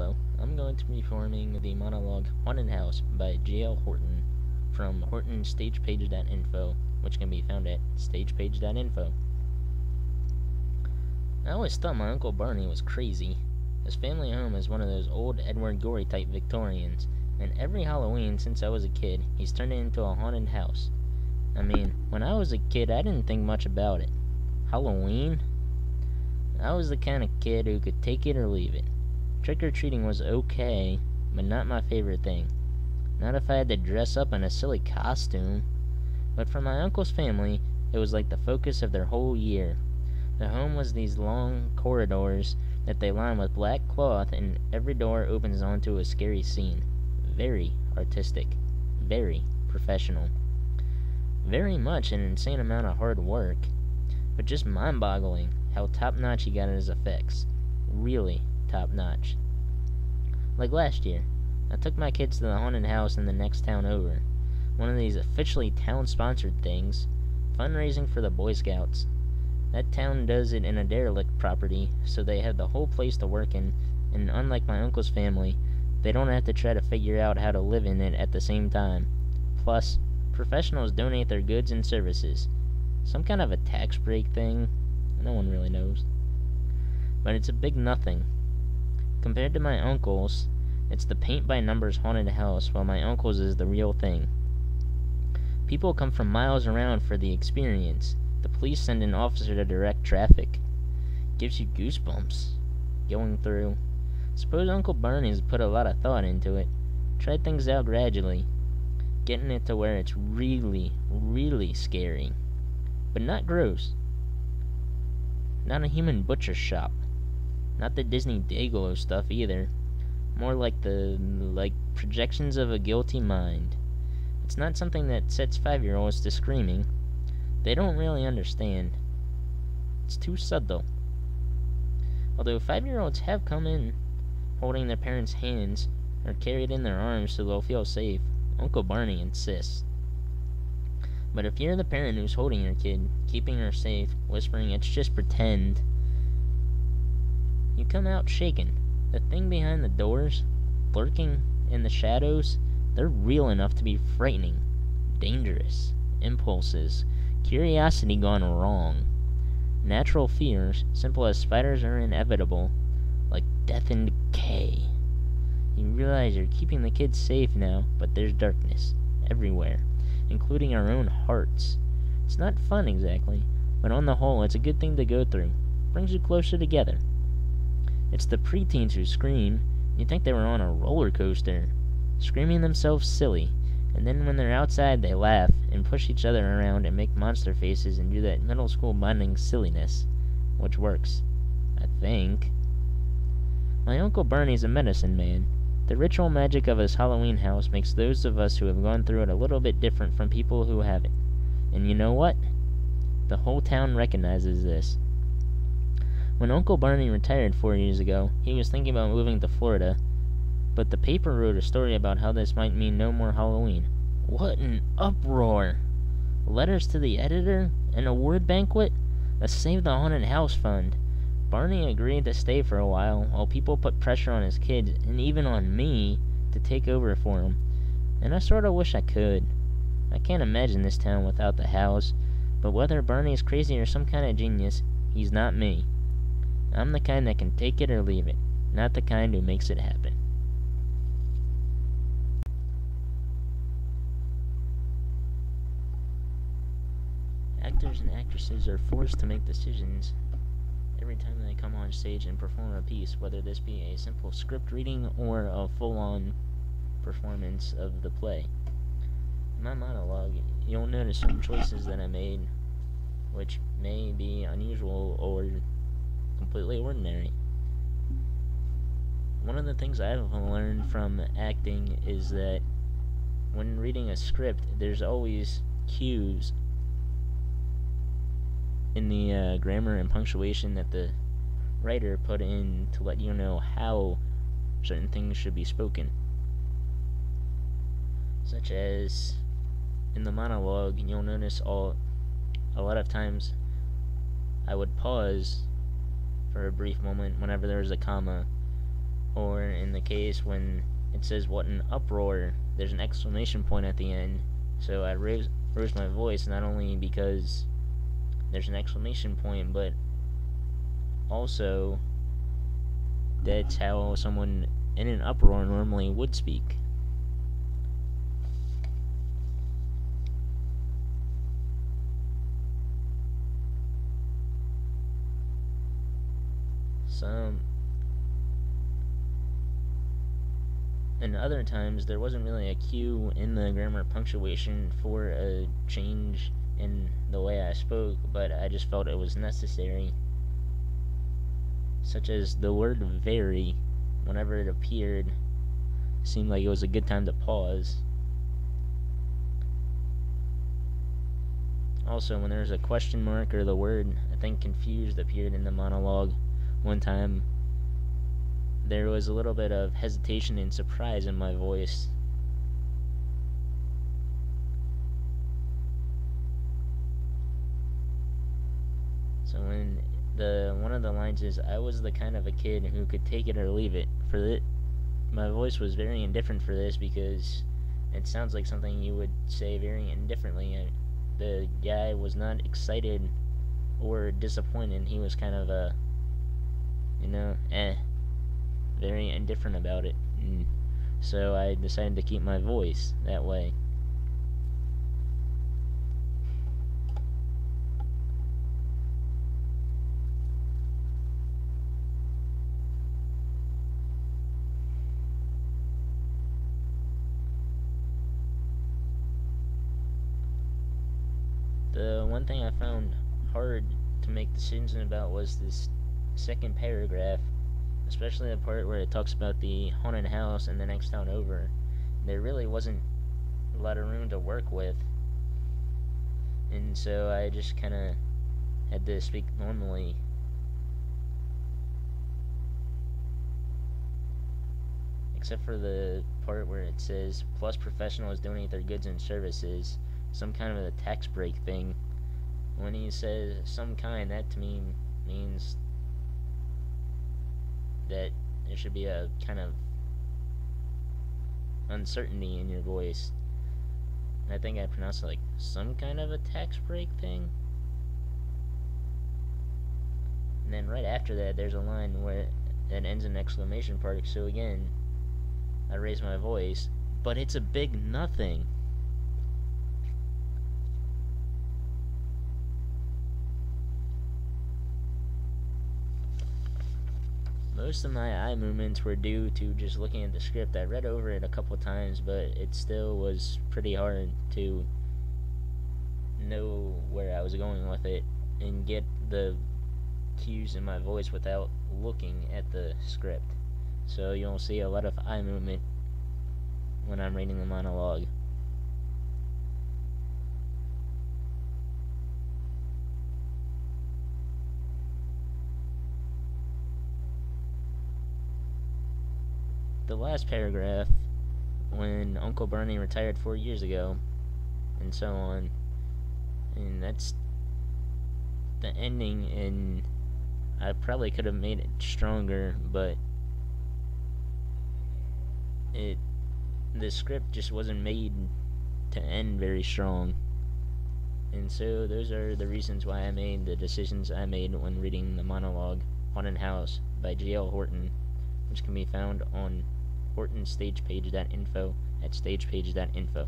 Hello, I'm going to be performing the monologue Haunted House by J.L. Horton from hortonstagepage.info, which can be found at stagepage.info. I always thought my Uncle Barney was crazy. His family home is one of those old Edward Gorey type Victorians, and every Halloween since I was a kid, he's turned it into a haunted house. I mean, when I was a kid, I didn't think much about it. Halloween? I was the kind of kid who could take it or leave it. Trick-or-treating was okay, but not my favorite thing. Not if I had to dress up in a silly costume. But for my uncle's family, it was like the focus of their whole year. The home was these long corridors that they line with black cloth, and every door opens onto a scary scene. Very artistic. Very professional. Very much an insane amount of hard work. But just mind-boggling how top-notch he got his effects. Really top-notch. Like last year, I took my kids to the haunted house in the next town over. One of these officially town-sponsored things. Fundraising for the Boy Scouts. That town does it in a derelict property, so they have the whole place to work in, and unlike my uncle's family, they don't have to try to figure out how to live in it at the same time. Plus, professionals donate their goods and services. Some kind of a tax break thing. No one really knows. But it's a big nothing. Compared to my uncle's, it's the paint-by-numbers haunted house, while my uncle's is the real thing. People come from miles around for the experience. The police send an officer to direct traffic. Gives you goosebumps going through. Suppose Uncle Barney's put a lot of thought into it. Tried things out gradually. Getting it to where it's really, really scary. But not gross. Not a human butcher shop. Not the Disney Dayglow stuff either. More like projections of a guilty mind. It's not something that sets 5-year-olds to screaming. They don't really understand. It's too subtle. Although 5-year-olds have come in holding their parents' hands or carried in their arms so they'll feel safe, Uncle Barney insists. But if you're the parent who's holding your kid, keeping her safe, whispering it's just pretend, you come out shaken. The thing behind the doors, lurking in the shadows, they're real enough to be frightening, dangerous, impulses, curiosity gone wrong. Natural fears, simple as spiders, are inevitable, like death and decay. You realize you're keeping the kids safe now, but there's darkness everywhere, including our own hearts. It's not fun exactly, but on the whole, it's a good thing to go through. Brings you closer together. It's the preteens who scream. You'd think they were on a roller coaster, screaming themselves silly, and then when they're outside they laugh and push each other around and make monster faces and do that middle school bonding silliness, which works, I think. My Uncle Barney's a medicine man. The ritual magic of his Halloween house makes those of us who have gone through it a little bit different from people who haven't. And you know what? The whole town recognizes this. When Uncle Barney retired 4 years ago, he was thinking about moving to Florida, but the paper wrote a story about how this might mean no more Halloween. What an uproar! Letters to the editor? An award banquet? A Save the Haunted House fund. Barney agreed to stay for a while people put pressure on his kids, and even on me, to take over for him. And I sorta wish I could. I can't imagine this town without the house, but whether Barney's crazy or some kind of genius, he's not me. I'm the kind that can take it or leave it, not the kind who makes it happen. Actors and actresses are forced to make decisions every time they come on stage and perform a piece, whether this be a simple script reading or a full-on performance of the play. In my monologue, you'll notice some choices that I made, which may be unusual or completely ordinary. One of the things I've learned from acting is that when reading a script, there's always cues in the grammar and punctuation that the writer put in to let you know how certain things should be spoken. Such as in the monologue, you'll notice a lot of times I would pause for a brief moment whenever there was a comma Or in the case when it says what an uproar, there's an exclamation point at the end. So I rose my voice not only because there's an exclamation point, but also that's how someone in an uproar normally would speak. Some and other times there wasn't really a cue in the grammar punctuation for a change in the way I spoke, but I just felt it was necessary. Such as the word very, whenever it appeared, seemed like it was a good time to pause. Also, when there's a question mark or the word, I think confused, appeared in the monologue one time, there was a little bit of hesitation and surprise in my voice. So when one of the lines is, I was the kind of a kid who could take it or leave it. My voice was very indifferent for this because it sounds like something you would say very indifferently. The guy was not excited or disappointed. He was kind of very indifferent about it. And so I decided to keep my voice that way. The one thing I found hard to make decisions about was this second paragraph, especially the part where it talks about the haunted house and the next town over. There really wasn't a lot of room to work with, and so I just kind of had to speak normally. Except for the part where it says, plus professionals donate their goods and services, some kind of a tax break thing. When he says some kind, that to me means that there should be a kind of uncertainty in your voice. And I think I pronounced it like some kind of a tax break thing. And then right after that, there's a line where it ends in an exclamation mark. So again, I raise my voice, but it's a big nothing. Most of my eye movements were due to just looking at the script. I read over it a couple times, but it still was pretty hard to know where I was going with it and get the cues in my voice without looking at the script. So you'll see a lot of eye movement when I'm reading the monologue. The last paragraph, when Uncle Bernie retired 4 years ago, and so on, and that's the ending, and I probably could have made it stronger, but the script just wasn't made to end very strong. And so those are the reasons why I made the decisions I made when reading the monologue Haunted House by G.L. Horton, which can be found on hortonstagepage.info at stagepage.info.